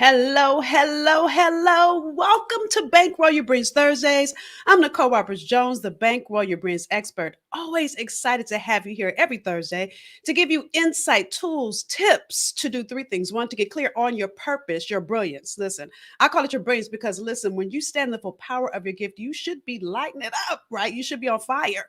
Hello, hello, hello. Welcome to Bankroll Your Brains Thursdays. I'm Nicole Roberts-Jones, the Bankroll Your Brains expert. Always excited to have you here every Thursday to give you insight, tools, tips to do three things. One, to get clear on your purpose, your brilliance. Listen, I call it your brilliance because listen, when you stand in the full power of your gift, you should be lighting it up, right? You should be on fire.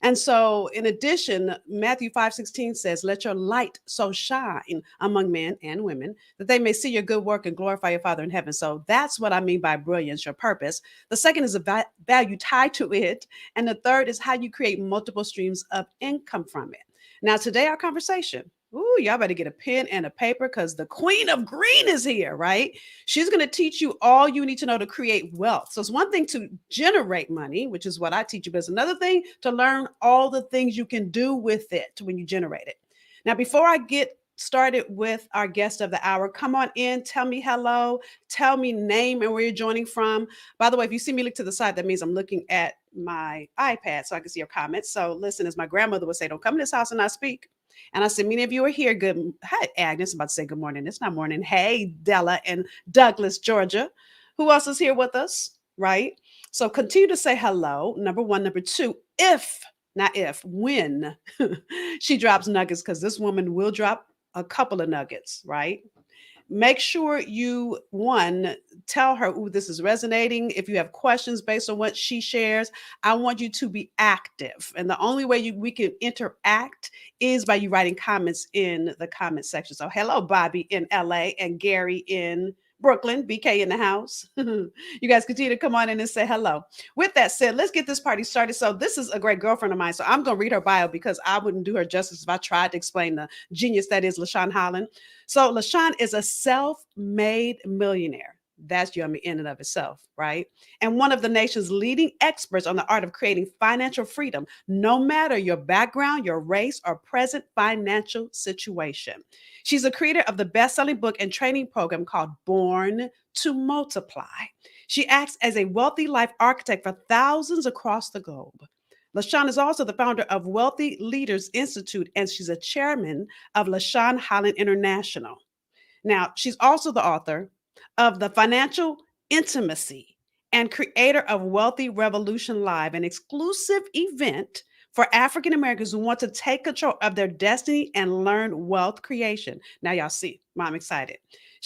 And so, in addition, Matthew 5:16 says, Let your light so shine among men and women that they may see your good work and glorify your Father in heaven. So that's what I mean by brilliance, your purpose. The second is a value tied to it. And the third is how you create multiple streams of income from it. Now, today, our conversation. Ooh, y'all better get a pen and a paper because the queen of green is here, right? She's going to teach you all you need to know to create wealth. So it's one thing to generate money, which is what I teach you, but it's another thing to learn all the things you can do with it when you generate it. Now, before I get started with our guest of the hour, come on in, tell me hello, tell me name and where you're joining from. By the way, if you see me look to the side, that means I'm looking at my iPad so I can see your comments. So listen, as my grandmother would say, don't come in this house and not speak. And I said, many of you are here. Good. Hi, Agnes. I'm about to say good morning. It's not morning. Hey, Della and Douglas, Georgia. Who else is here with us? Right. So continue to say hello. Number one. Number two, when she drops nuggets, because this woman will drop a couple of nuggets, right? Make sure you, one, tell her, ooh, this is resonating. If you have questions based on what she shares, I want you to be active. And the only way we can interact is by you writing comments in the comment section. So hello, Bobby in LA and Gary in Brooklyn, BK in the house. You guys continue to come on in and say hello. With that said, let's get this party started. So this is a great girlfriend of mine. So I'm going to read her bio because I wouldn't do her justice if I tried to explain the genius that is LaShawne Holland. So LaShawne is a self-made millionaire. That's yummy in and of itself, right? And one of the nation's leading experts on the art of creating financial freedom, no matter your background, your race, or present financial situation. She's a creator of the best-selling book and training program called Born to Multiply. She acts as a wealthy life architect for thousands across the globe. LaShawne is also the founder of Wealthy Leaders Institute, and she's a chairman of LaShawne Holland International. Now, she's also the author of The Financial Intimacy and creator of Wealthy Revolution Live, an exclusive event for African Americans who want to take control of their destiny and learn wealth creation. Now, y'all see, I'm excited.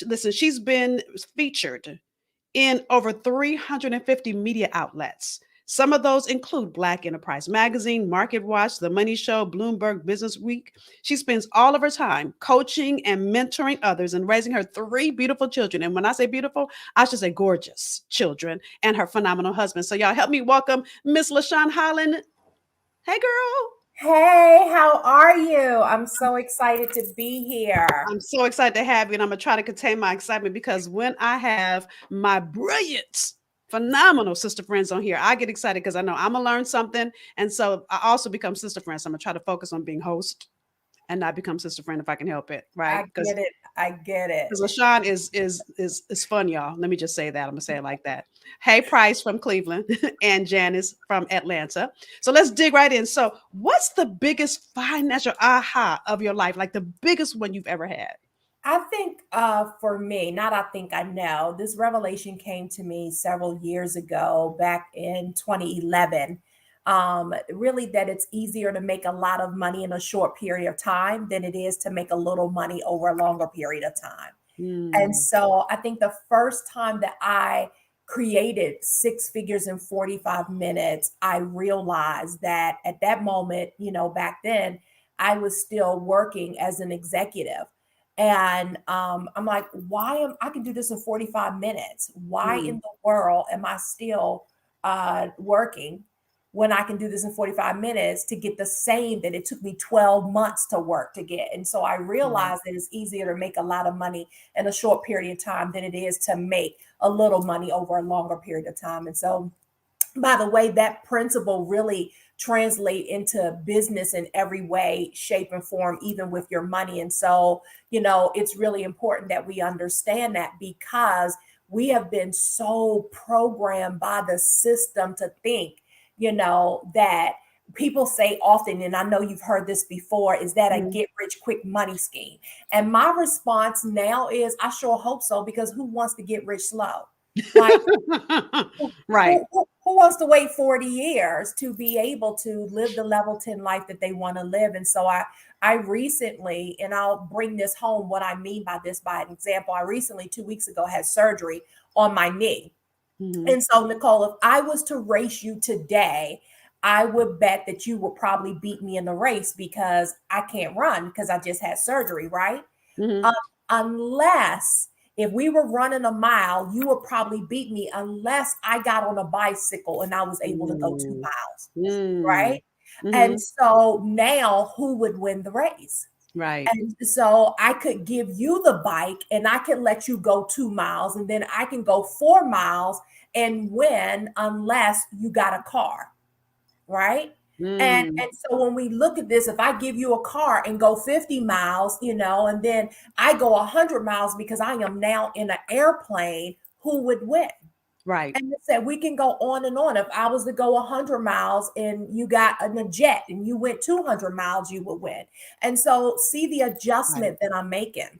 Listen, she's been featured in over 350 media outlets. Some of those include Black Enterprise Magazine, Market Watch, The Money Show, Bloomberg Business Week. She spends all of her time coaching and mentoring others and raising her three beautiful children. And when I say beautiful, I should say gorgeous children and her phenomenal husband. So y'all help me welcome Miss LaShawne Holland. Hey, girl. Hey, how are you? I'm so excited to be here. I'm so excited to have you, and I'm gonna try to contain my excitement because when I have my brilliant, phenomenal sister friends on here, I get excited because I know I'm gonna learn something, and so I also become sister friends. So I'm gonna try to focus on being host and not become sister friend if I can help it, right? I get it. I get it. Because LaShawne is fun, y'all. Let me just say that. I'm gonna say it like that. Hey, Price from Cleveland and Janice from Atlanta. So let's dig right in. So, what's the biggest financial aha of your life? Like the biggest one you've ever had? I think for me, not I think I know, this revelation came to me several years ago, back in 2011. Really, that it's easier to make a lot of money in a short period of time than it is to make a little money over a longer period of time. And Mm, so I think the first time that I created six figures in 45 minutes, I realized that at that moment, back then, I was still working as an executive. And I'm like, why am I can do this in 45 minutes? Why in mm, the world am I still working when I can do this in 45 minutes to get the same that it took me 12 months to work to get? And so I right. realized that it's easier to make a lot of money in a short period of time than it is to make a little money over a longer period of time. And so, by the way, that principle really translate into business in every way, shape, and form, even with your money. And so, it's really important that we understand that, because we have been so programmed by the system to think, that people say often, and I know you've heard this before, is that a Mhm. get rich quick money scheme? And my response now is, I sure hope so, because who wants to get rich slow? Like, who, Right. who wants to wait 40 years to be able to live the level 10 life that they want to live? And so I recently, and I'll bring this home, what I mean by this by an example. I recently, 2 weeks ago, had surgery on my knee. Mhm. And so, Nicole, if I was to race you today, I would bet that you would probably beat me in the race because I can't run because I just had surgery, right? Um, Mhm. unless if we were running a mile, you would probably beat me unless I got on a bicycle and I was able to go two Mm. miles, right? Mm. And Mhm. so now who would win the race? Right. And so I could give you the bike and I can let you go 2 miles and then I can go 4 miles and win unless you got a car, right? Mm. And so when we look at this, if I give you a car and go 50 miles, and then I go 100 miles because I am now in an airplane, who would win? Right. And it said we can go on and on. If I was to go 100 miles and you got in a jet and you went 200 miles, you would win. And so see the Right. adjustment that I'm making.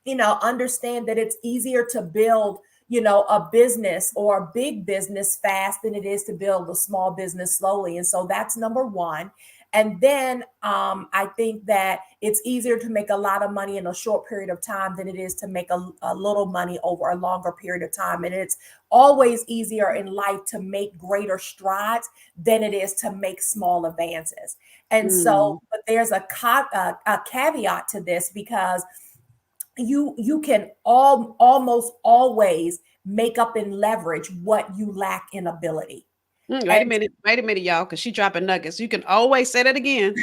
Understand that it's easier to build, a business or a big business fast than it is to build a small business slowly. And so that's number one. And then I think that it's easier to make a lot of money in a short period of time than it is to make a little money over a longer period of time. And it's always easier in life to make greater strides than it is to make small advances. And so, Mm. but there's a caveat to this because you can almost always make up and leverage what you lack in ability. Mm, And wait a minute, y'all, because she dropping nuggets. You can always say that again.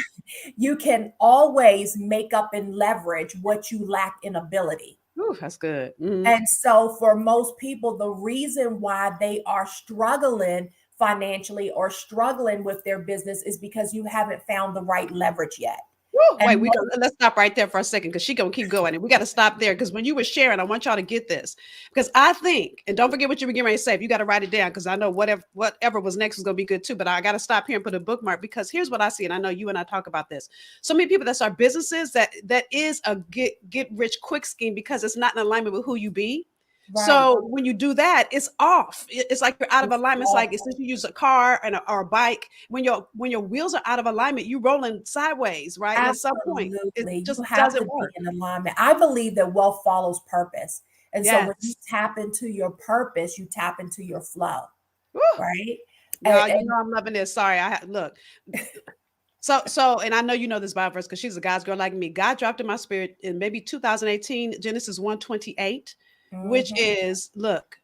you can always make up and leverage what you lack in ability. Ooh, that's good. Mhm. And so for most people, the reason why they are struggling financially or struggling with their business is because you haven't found the right leverage yet. Woo, And wait, let's stop right there for a second because she gonna keep going, and we got to stop there because when you were sharing, I want y'all to get this because I think, and don't forget what you were getting ready to say. If you got to write it down because I know whatever was next is gonna be good too. But I got to stop here and put a bookmark because here's what I see, and I know you and I talk about this. So many people that start businesses that is a get rich quick scheme because it's not in alignment with who you be. right. So when you do that, it's off. It's like you're out of It's alignment. It's like awful. since you use a car or a bike, when your wheels are out of alignment, you rolling sideways, right? And at some point, it Absolutely. You just have to doesn't be work. in alignment. I believe that wealth follows purpose. And so when you Yes. tap into your purpose, you tap into your flow, Woo. right? And, Y'all, you and know I'm loving this. Sorry, look. And I know you know this Bible verse because she's a God's girl like me. God dropped in my spirit in maybe 2018, Genesis 1:28, which mhm. is look,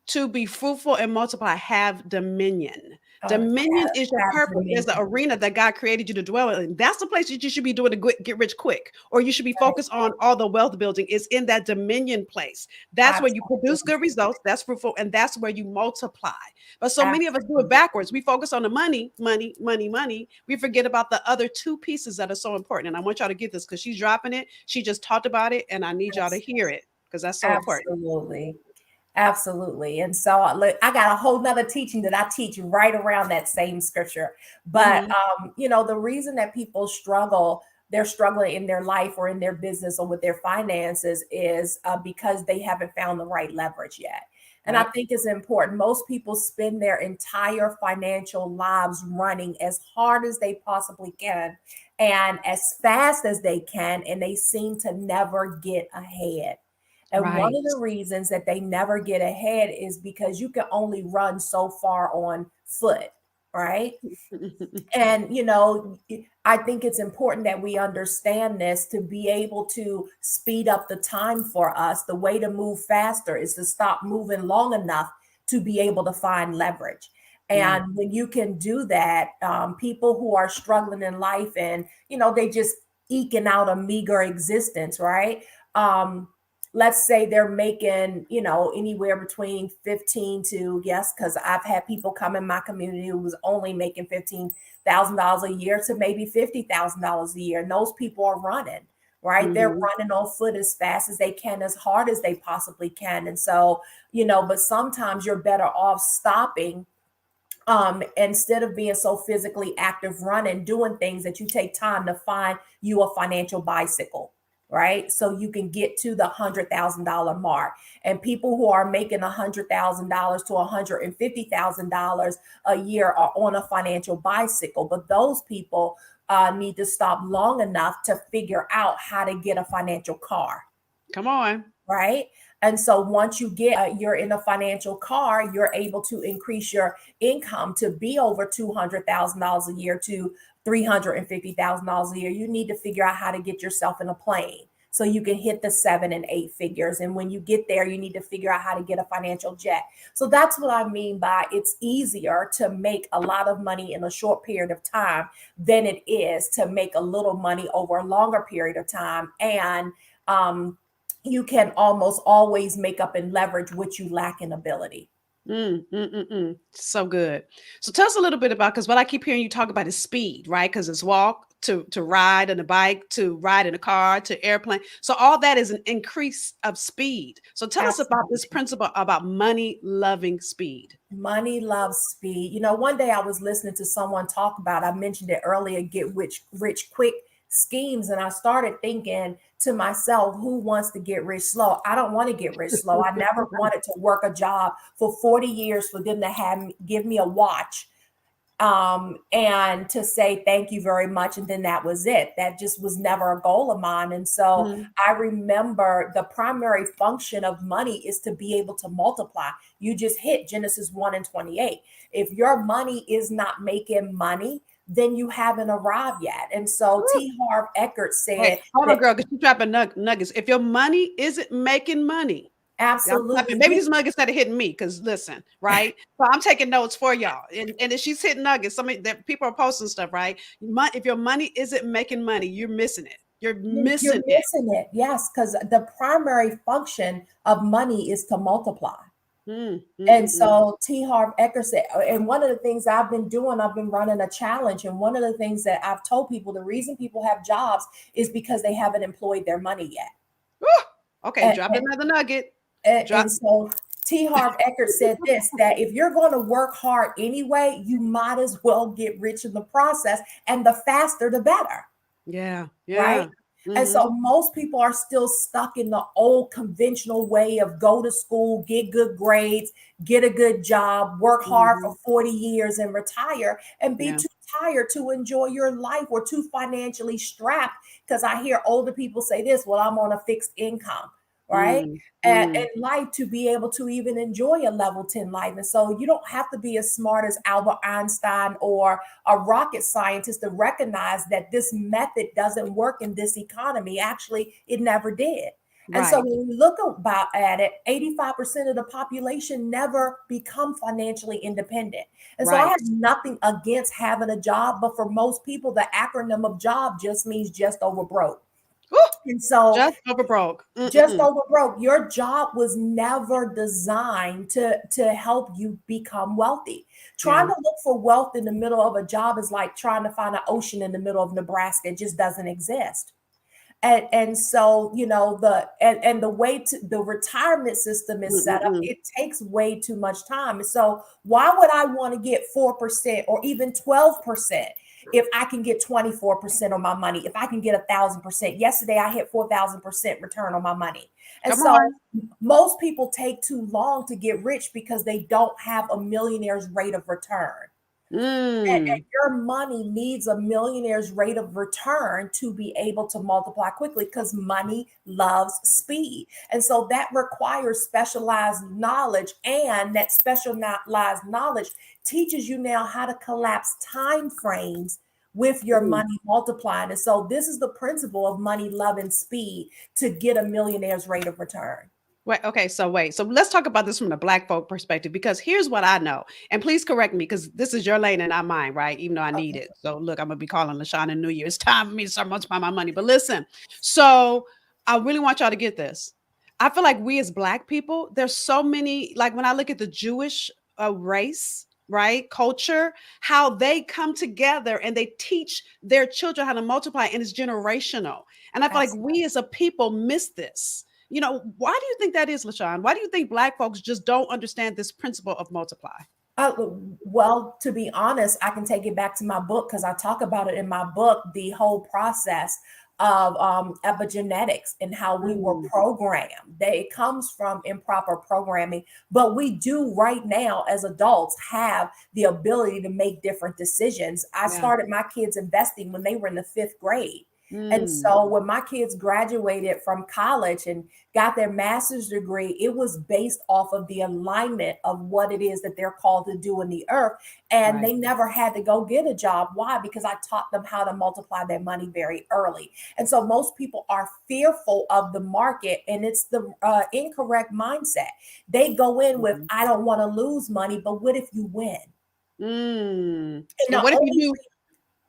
to be fruitful and multiply, have dominion. Dominion is your Have purpose. There's the dominion. arena that God created you to dwell in. That's the place that you should be doing to get rich quick, or you should be Right. focused on all the wealth building. Is in that dominion place. That's where you produce Absolutely. good results. That's fruitful, and that's where you multiply. But so many of us do it Absolutely. backwards. We focus on the money, money, money, money. We forget about the other two pieces that are so important. And I want y'all to get this because she's dropping it. She just talked about it, and I need y'all to Yes. hear it because that's so important. Absolutely. Absolutely. And so look, I got a whole nother teaching that I teach right around that same scripture. But Mhm. the reason that people struggle, they're struggling in their life or in their business or with their finances is because they haven't found the right leverage yet. And I Yep. think it's important. Most people spend their entire financial lives running as hard as they possibly can and as fast as they can, and they seem to never get ahead. And one Right. of the reasons that they never get ahead is because you can only run so far on foot, right? And, I think it's important that we understand this to be able to speed up the time for us. The way to move faster is to stop moving long enough to be able to find leverage. Right. And when you can do that, people who are struggling in life and, they just eking out a meager existence, right? Um, let's say they're making, anywhere between 15 to, yes, because I've had people come in my community who was only making $15,000 a year to maybe $50,000 a year. And those people are running, right? They're Mhm. running on foot as fast as they can, as hard as they possibly can. And so, but sometimes you're better off stopping Instead of being so physically active, running, doing things, that you take time to find you a financial bicycle, right? So you can get to the $100,000 mark. And people who are making $100,000 to $150,000 a year are on a financial bicycle. But those people need to stop long enough to figure out how to get a financial car, Come on. right? And so once you get you're in a financial car, you're able to increase your income to be over $200,000 a year to $350,000 a year. You need to figure out how to get yourself in a plane so you can hit the 7 and 8 figures. And when you get there, you need to figure out how to get a financial jet. So that's what I mean by it's easier to make a lot of money in a short period of time than it is to make a little money over a longer period of time. And you can almost always make up and leverage what you lack in ability. So good. So tell us a little bit about, because what I keep hearing you talk about is speed, right? Because it's walk to ride on a bike, to ride in a car, to airplane. So all that is an increase of speed. So tell us about this Absolutely. principle about money loving speed. Money loves speed. You know, one day I was listening to someone talk about, I mentioned it earlier, get rich quick schemes. And I started thinking to myself, who wants to get rich slow? I don't want to get rich slow. I never wanted to work a job for 40 years for them to give me a watch and to say thank you very much, and then that was it. That just was never a goal of mine. And so Mhm. I remember the primary function of money is to be able to multiply. You just hit Genesis 1 and 28. If your money is not making money, then you haven't arrived yet. And so Woo. T. Harv Eckert Hey, said hold on, that girl, because you dropping nuggets. If your money isn't making money, y'all clapping. absolutely Maybe these nuggets that are hitting me, because listen, right? So I'm taking notes for y'all. And if she's hitting nuggets, some of that people are posting stuff, right? If your money isn't making money, you're missing it. You're you're missing it. missing it. Yes, because the primary function of money is to multiply. Mm, mm, And mm, mm. so T. Harv Eker said, and one of the things I've been doing, I've been running a challenge. And one of the things that I've told people, the reason people have jobs is because they haven't employed their money yet. Woo. Okay, And, drop another nugget. Drop. and so T. Harv Eker said this, that if you're going to work hard anyway, you might as well get rich in the process. And the faster, the better. Yeah, Right? yeah. And Mm-hmm. so most people are still stuck in the old conventional way of go to school, get good grades, get a good job, work hard Mm-hmm. for 40 years and retire and be Yeah. too tired to enjoy your life or too financially strapped. Because I hear older people say this, well, I'm on a fixed income, right? Mm, And mm. in life to be able to even enjoy a level 10 life. And so you don't have to be as smart as Albert Einstein or a rocket scientist to recognize that this method doesn't work in this economy. Actually, it never did. And so Right, when we look about at it, 85% of the population never become financially independent. And so I right. have nothing against having a job, but for most people, the acronym of job just means just over broke. Woo. And so Just over broke. just Mm-mm-mm. over broke. Your job was never designed to help you become wealthy. Trying Yeah. to look for wealth in the middle of a job is like trying to find an ocean in the middle of Nebraska. It just doesn't exist. And so the way to the retirement system is set up, Mm-mm-mm. it takes way too much time. And so why would I want to get 4% or even 12% if I can get 24% on my money, if I can get 1,000%? Yesterday I hit 4,000% return on my money. And Come so on. most people take too long to get rich because they don't have a millionaire's rate of return. And Mm. your money needs a millionaire's rate of return to be able to multiply quickly because money loves speed. And so that requires specialized knowledge, and that specialized knowledge teaches you now how to collapse time frames with your Mm. money multiplying. And so this is the principle of money, love, and speed to get a millionaire's rate of return. Wait, okay, so wait. So let's talk about this from the black folk perspective, because here's what I know. And please correct me, because this is your lane and not mine, right? Even though I need Okay. it. So look, I'm gonna be calling LaShawne in New Year. It's time for me to start multiplying my money. But listen, so I really want y'all to get this. I feel like we as black people, there's so many, like when I look at the Jewish race, right? Culture, how they come together and they teach their children how to multiply, and it's generational. And I feel like we as a people miss this. Why do you think that is, LaShawne? Why do you think black folks just don't understand this principle of multiply? Uh, well, to be honest, I can take it back to my book because I talk about it in my book, the whole process of epigenetics and how we were Mm, programmed. That it comes from improper programming, but we do right now as adults have the ability to make different decisions. I yeah. started my kids investing when they were in the fifth grade. And Mm, so when my kids graduated from college and got their master's degree, it was based off of the alignment of what it is that they're called to do in the earth. And right. they never had to go get a job. Why? Because I taught them how to multiply their money very early. And so most people are fearful of the market, and it's the incorrect mindset. They go in with, Mhm. I don't want to lose money, but what if you win? Mm. And And the what if you only knew?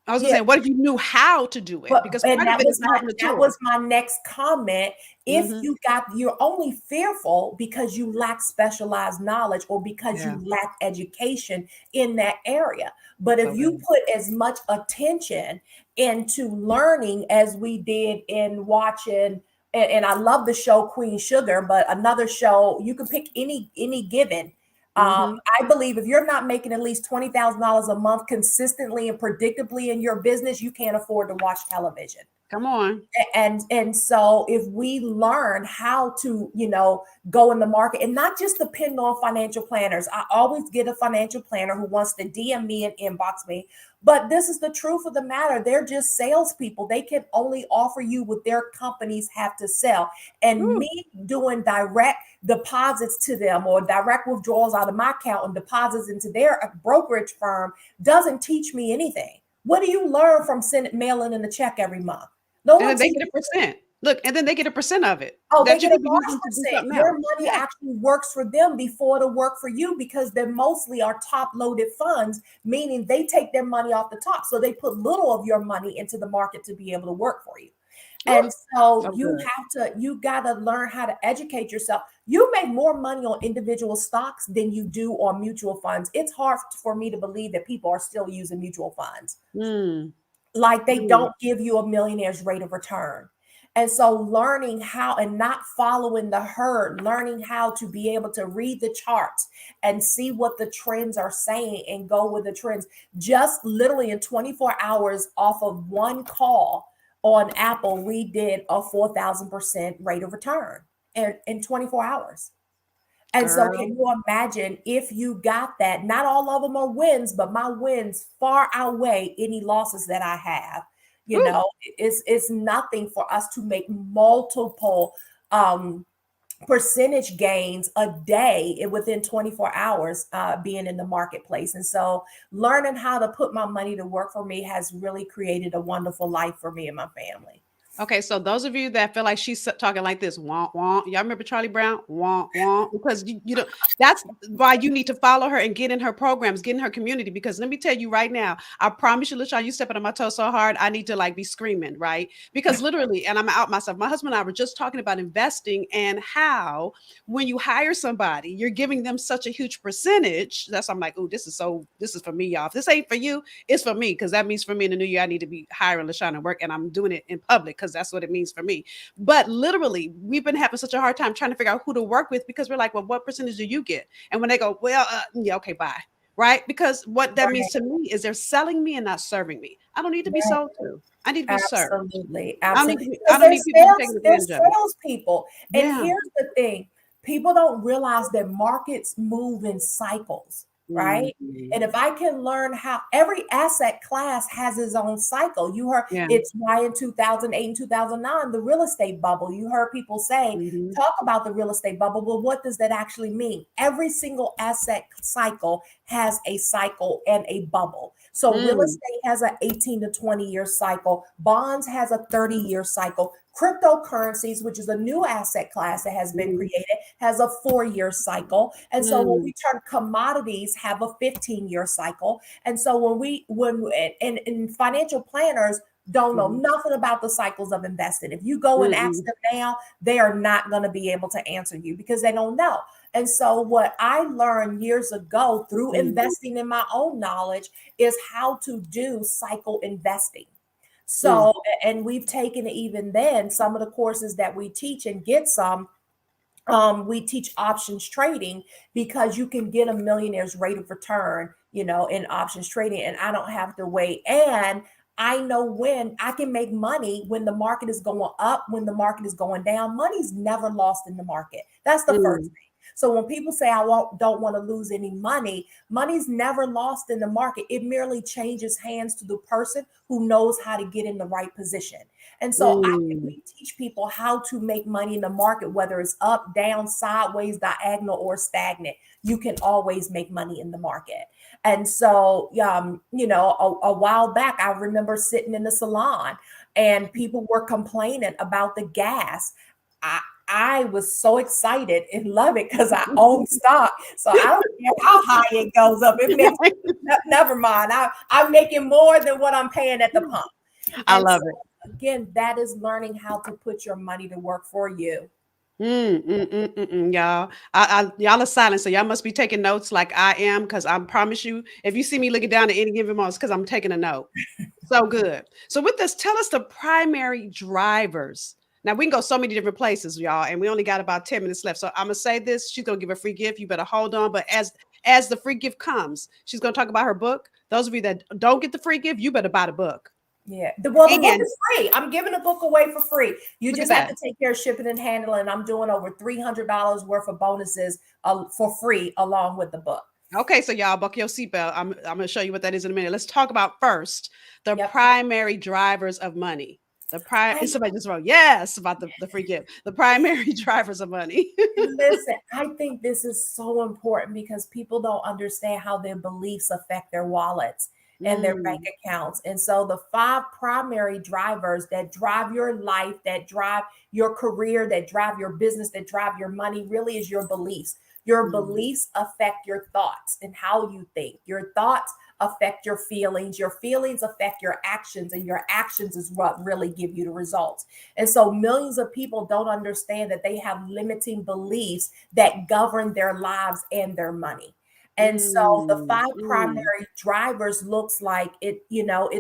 I was gonna yeah, say, what if you knew how to do it? but Because and part of it is having a that tool. was my next comment. If Hmm. you're only fearful because you lack specialized knowledge or because Yeah. you lack education in that area. But if So you good. put as much attention into learning as we did in watching, and I love the show Queen Sugar, but another show you can pick any given. Hmm. I believe if you're not making at least $20,000 a month consistently and predictably in your business, you can't afford to watch television. Come on. And so if we learn how to, go in the market and not just depend on financial planners. I always get a financial planner who wants to DM me and inbox me, but this is the truth of the matter. They're just salespeople. They can only offer you what their companies have to sell. And Woo. me doing direct deposits to them or direct withdrawals out of my account and deposits into their brokerage firm doesn't teach me anything. What do you learn from sending mailing in a check every month? No And one then they teaches. get a percent. Look, and then they get a percent of it Oh, they that you get a could be large using to do percent. something Your else. money Yeah. actually works for them before it'll work for you because they're mostly are top loaded funds, meaning they take their money off the top. So they put little of your money into the market to be able to work for you. Woo. And so So good. you got to learn how to educate yourself. You make more money on individual stocks than you do on mutual funds. It's hard for me to believe that people are still using mutual funds. Mm, Like they mm, don't give you a millionaire's rate of return. And so learning how and not following the herd, learning how to be able to read the charts and see what the trends are saying and go with the trends. Just literally in 24 hours off of one call on Apple, we did a 4,000% rate of return in 24 hours. And so, can girl. you imagine if you got that? Not all of them are wins, but my wins far outweigh any losses that I have. Woo. It's nothing for us to make multiple um, percentage gains a day within 24 hours being in the marketplace. And so, learning how to put my money to work for me has really created a wonderful life for me and my family. Okay, so those of you that feel like she's talking like this, wah, wah, y'all remember Charlie Brown? Wah, wah, because you don't, that's why you need to follow her and get in her programs, get in her community. Because let me tell you right now, I promise you, LaShawne, you stepping on my toes so hard, I need to like be screaming, right? Because literally, and I'm out myself, my husband and I were just talking about investing and how when you hire somebody, you're giving them such a huge percentage. That's I'm like, oh, this is for me, y'all. If this ain't for you, it's for me, because that means for me in the new year, I need to be hiring LaShawne and work, and I'm doing it in public because that's what it means for me. But literally, we've been having such a hard time trying to figure out who to work with because we're like, well, what percentage do you get? And when they go, well, yeah, okay, bye. Right? Because what that means Right, to me is they're selling me and not serving me. I don't need to be right. sold to. I need to be served. Absolutely, I don't need to absolutely. be. I Because don't need people to be taking they're advantage of it. salespeople. And Yeah. here's the thing: people don't realize that markets move in cycles, right? Mhm. And if I can learn how every asset class has its own cycle, you heard Yeah. it's why in 2008 and 2009 the real estate bubble. You heard people say Hmm. talk about the real estate bubble, but what does that actually mean? Every single asset cycle has a cycle and a bubble. So real Mm. estate has an 18 to 20-year cycle, bonds has a 30-year cycle, cryptocurrencies, which is a new asset class that has been Mhm. created, has a 4-year cycle. And so when Mm. we turn commodities have a 15-year cycle. And so when and financial planners don't know Mhm. nothing about the cycles of investing. If you go and ask Mm-mm. them now, they are not going to be able to answer you because they don't know. And so, what I learned years ago through Mm. investing in my own knowledge is how to do cycle investing. Mm. So, and we've taken even then some of the courses that we teach and get some. We teach options trading because you can get a millionaire's rate of return, in options trading, and I don't have to wait. And I know when I can make money when the market is going up, when the market is going down. Money's never lost in the market. That's the first Mm, thing. So when people say don't want to lose any money, money's never lost in the market. It merely changes hands to the person who knows how to get in the right position. And so mm, we teach people how to make money in the market, whether it's up, down, sideways, diagonal, or stagnant. You can always make money in the market. And so, a while back, I remember sitting in the salon and people were complaining about the gas. I, I was so excited and love it because I own stock. So I don't care how high it goes up. It makes never mind. I'm making more than what I'm paying at the pump. I And love so it. again, that is learning how to put your money to work for you. Y'all. Y'all are silent, so y'all must be taking notes like I am, because I promise you, if you see me looking down at any given moment, it's because I'm taking a note. So good. So with this, tell us the primary drivers. Now we can go so many different places, y'all, and we only got about 10 minutes left. So I'm gonna say this: she's gonna give a free gift. You better hold on. But as the free gift comes, she's gonna talk about her book. Those of you that don't get the free gift, you better buy the book. Yeah. The book And is free. I'm giving the book away for free. You look at just have that. to take care of shipping and handling. I'm doing over $300 worth of bonuses for free along with the book. Okay, so y'all buckle your seatbelt. I'm gonna show you what that is in a minute. Let's talk about first the Yep. primary drivers of money. I Somebody just wrote yes about the free gift. The primary drivers of money. Listen, I think this is so important because people don't understand how their beliefs affect their wallets and their bank Mm, accounts. And so the five primary drivers that drive your life, that drive your career, that drive your business, that drive your money really is your beliefs. Your mm, beliefs affect your thoughts and how you think. Your thoughts affect your feelings. Your feelings affect your actions, and your actions is what really give you the results. And so millions of people don't understand that they have limiting beliefs that govern their lives and their money. And so the mm, five mm. primary drivers looks like it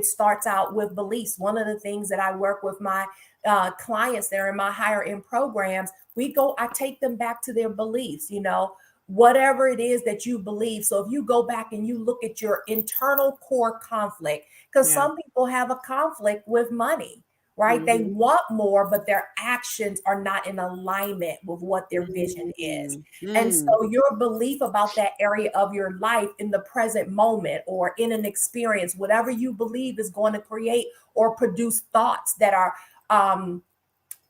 starts out with beliefs. One of the things that I work with my clients that are in my higher end programs, I take them back to their beliefs, whatever it is that you believe. So if you go back and you look at your internal core conflict, because Yeah. some people have a conflict with money, right? They Mm-hmm. want more, but their actions are not in alignment with what their vision is. Mm, And mm. so your belief about that area of your life in the present moment or in an experience, whatever you believe is going to create or produce thoughts that um,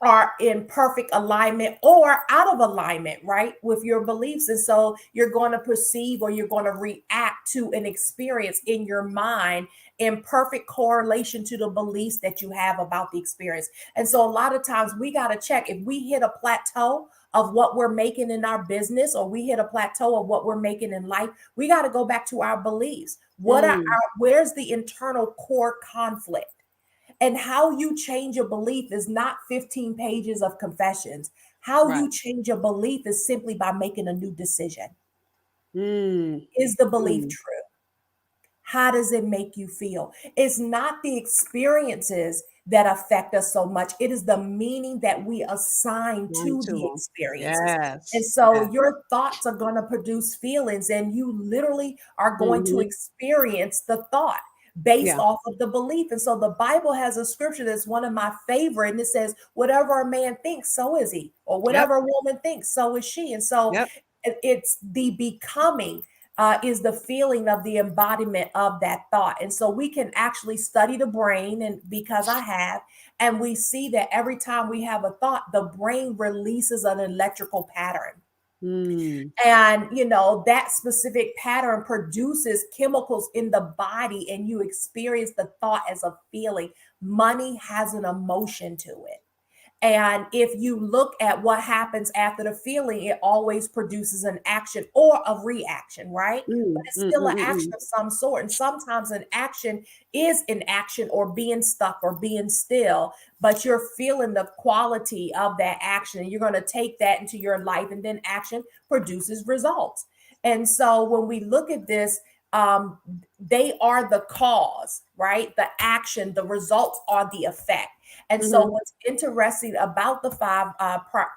are in perfect alignment or out of alignment, right, with your beliefs. And so you're going to perceive or you're going to react to an experience in your mind in perfect correlation to the beliefs that you have about the experience. And so a lot of times we got to check if we hit a plateau of what we're making in our business or we hit a plateau of what we're making in life. We got to go back to our beliefs. Mm. Where's the internal core conflict? And how you change a belief is not 15 pages of confessions. How Right. you change a belief is simply by making a new decision. Mm, Is the belief mm. true? How does it make you feel? It's not the experiences that affect us so much, it is the meaning that we assign Going to to the 'em. experiences. And Yes. so Yes. your thoughts are going to produce feelings, and you literally are going to Hmm. experience the thought based Yeah. off of the belief. And so the Bible has a scripture that's one of my favorite, and it says, whatever a man thinks, so is he, or Yep. whatever a woman thinks, so is she. And so Yep. it's the becoming is the feeling of the embodiment of that thought. And so we can actually study the brain, and because I have, and we see that every time we have a thought, the brain releases an electrical pattern. Mm, And, that specific pattern produces chemicals in the body, and you experience the thought as a feeling. Money has an emotion to it. And if you look at what happens after the feeling, it always produces an action or a reaction, right? But mm, it's mm, still mm, an mm, action mm. of some sort. And sometimes an action is an action or being stuck or being still, but you're feeling the quality of that action. And you're going to take that into your life, and then action produces results. And so when we look at this, they are the cause, right? The action, the results are the effect. And so, Mhm. what's interesting about the five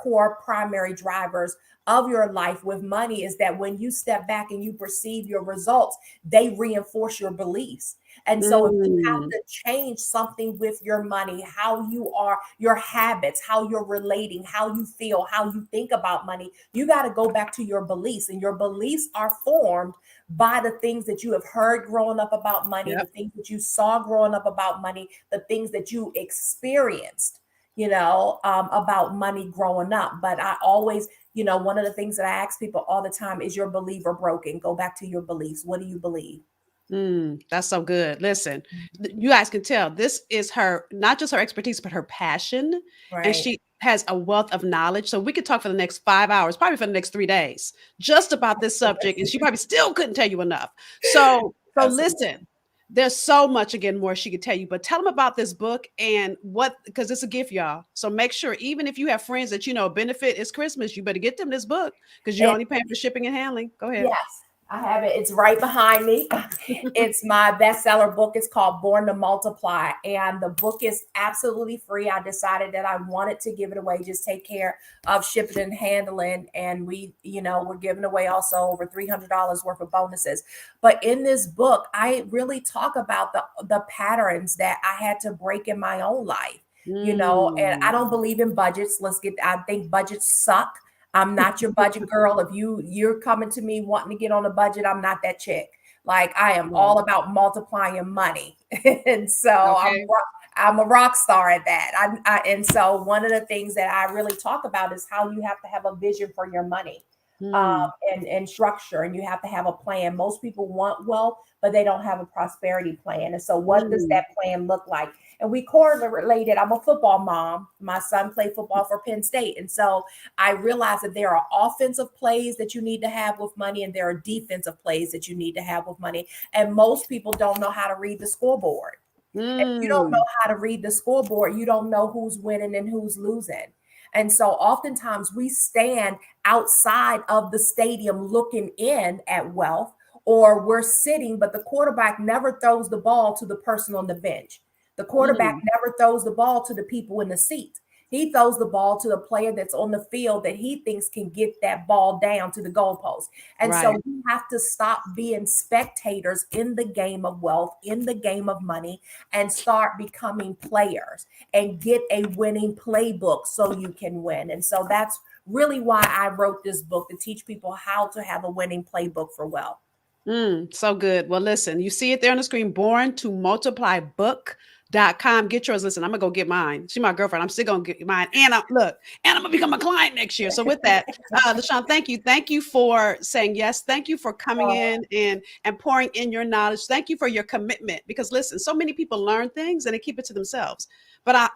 core primary drivers of your life with money is that when you step back and you perceive your results, they reinforce your beliefs. And so, if you have Mm. to change something with your money, how you are, your habits, how you're relating, how you feel, how you think about money, you got to go back to your beliefs. And your beliefs are formed by the things that you have heard growing up about money, the Yep. things that you saw growing up about money, the things that you experienced, about money growing up. But I always, one of the things that I ask people all the time is your believer broken? Go back to your beliefs. What do you believe? That's so good. Listen, you guys can tell this is her, not just her expertise, but her passion. And Right. she has a wealth of knowledge. So we could talk for the next 5 hours, probably for the next 3 days, just about this subject. And she probably still couldn't tell you enough. So Absolutely. listen, there's so much again more she could tell you, but tell them about this book and what, because it's a gift, y'all. So make sure, even if you have friends that benefit is Christmas, you better get them this book because you're And only paying for shipping and handling. Go ahead. yes, I have it. It's right behind me. It's my bestseller book. It's called Born to Multiply. And the book is absolutely free. I decided that I wanted to give it away, just take care of shipping and handling. And we're giving away also over $300 worth of bonuses. But in this book, I really talk about the patterns that I had to break in my own life. And I Mm. don't believe in budgets. I think budgets suck. I'm not your budget girl. If you're coming to me wanting to get on a budget, I'm not that chick. Like I am Yeah. all about multiplying money, and so Okay. I'm a rock star at that. And so one of the things that I really talk about is how you have to have a vision for your money, Mm. and structure, and you have to have a plan. Most people want wealth, but they don't have a prosperity plan. And so, what does Mm. that plan look like? And we correlated. I'm a football mom. My son played football for Penn State, and so I realize that there are offensive plays that you need to have with money, and there are defensive plays that you need to have with money. And most people don't know how to read the scoreboard. If you don't know Mm. how to read the scoreboard, you don't know who's winning and who's losing. And so oftentimes we stand outside of the stadium looking in at wealth, or we're sitting, but the quarterback never throws the ball to the person on the bench. The quarterback Mm. never throws the ball to the people in the seats. He throws the ball to the player that's on the field that he thinks can get that ball down to the goalpost. And Right. so we have to stop being spectators in the game of wealth, in the game of money, and start becoming players and get a winning playbook so you can win. And so that's really why I wrote this book, to teach people how to have a winning playbook for wealth. So good. Well, listen, you see it there on the screen, born to multiply book.com. Get yours. Listen, I'm gonna go get mine. She's my girlfriend. I'm still gonna get mine. And I'm gonna become a client next year. So with that, LaShawne, thank you. Thank you for saying yes. Thank you for coming Oh, in and pouring in your knowledge. Thank you for your commitment. Because listen, so many people learn things and they keep it to themselves. But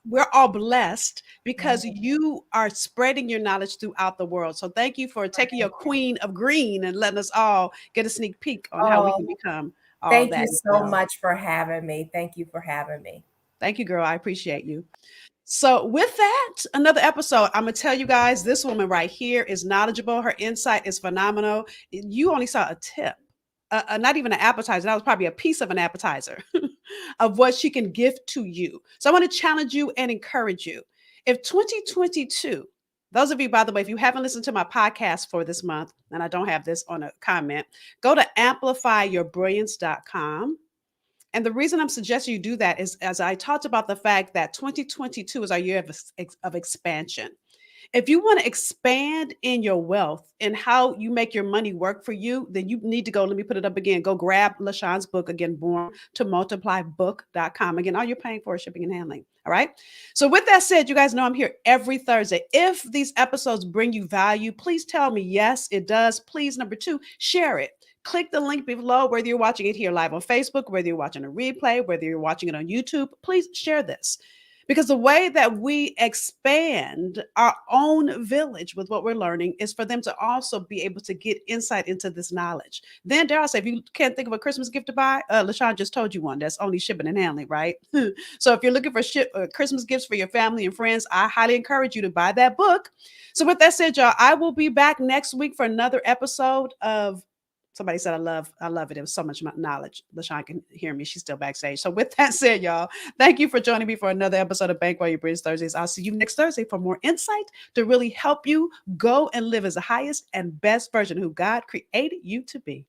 we're all blessed because mhm. you are spreading your knowledge throughout the world. So thank you for taking your queen of green and letting us all get a sneak peek on how we Oh, can become all thank you that as so well. much for having me. Thank you for having me. Thank you, girl. I appreciate you. So, with that, another episode. I'm gonna tell you guys, this woman right here is knowledgeable. Her insight is phenomenal. You only saw a tip, not even an appetizer. That was probably a piece of an appetizer of what she can give to you. So, I want to challenge you and encourage you. If 2022, those of you, by the way, if you haven't listened to my podcast for this month, and I don't have this on a comment, go to amplifyyourbrilliance.com. And the reason I'm suggesting you do that is, as I talked about the fact that 2022 is our year of expansion. If you want to expand in your wealth and how you make your money work for you, then you need to go. Let me put it up again. Go grab LaShawne's book again, born to multiply book.com. Again, all you're paying for is shipping and handling. All right. So, with that said, you guys know I'm here every Thursday. If these episodes bring you value, please tell me yes, it does. Please, number two, share it. Click the link below, whether you're watching it here live on Facebook, whether you're watching a replay, whether you're watching it on YouTube. Please share this. Because the way that we expand our own village with what we're learning is for them to also be able to get insight into this knowledge. Then, dare I say, if you can't think of a Christmas gift to buy, LaShawne just told you one. That's only shipping and handling, right? So, if you're looking for Christmas gifts for your family and friends, I highly encourage you to buy that book. So, with that said, y'all, I will be back next week for another episode of Somebody said, I love it. It was so much knowledge. LaShawne can hear me. She's still backstage. So with that said, y'all, thank you for joining me for another episode of Bankroll Your Bridge Thursdays. I'll see you next Thursday for more insight to really help you go and live as the highest and best version of who God created you to be.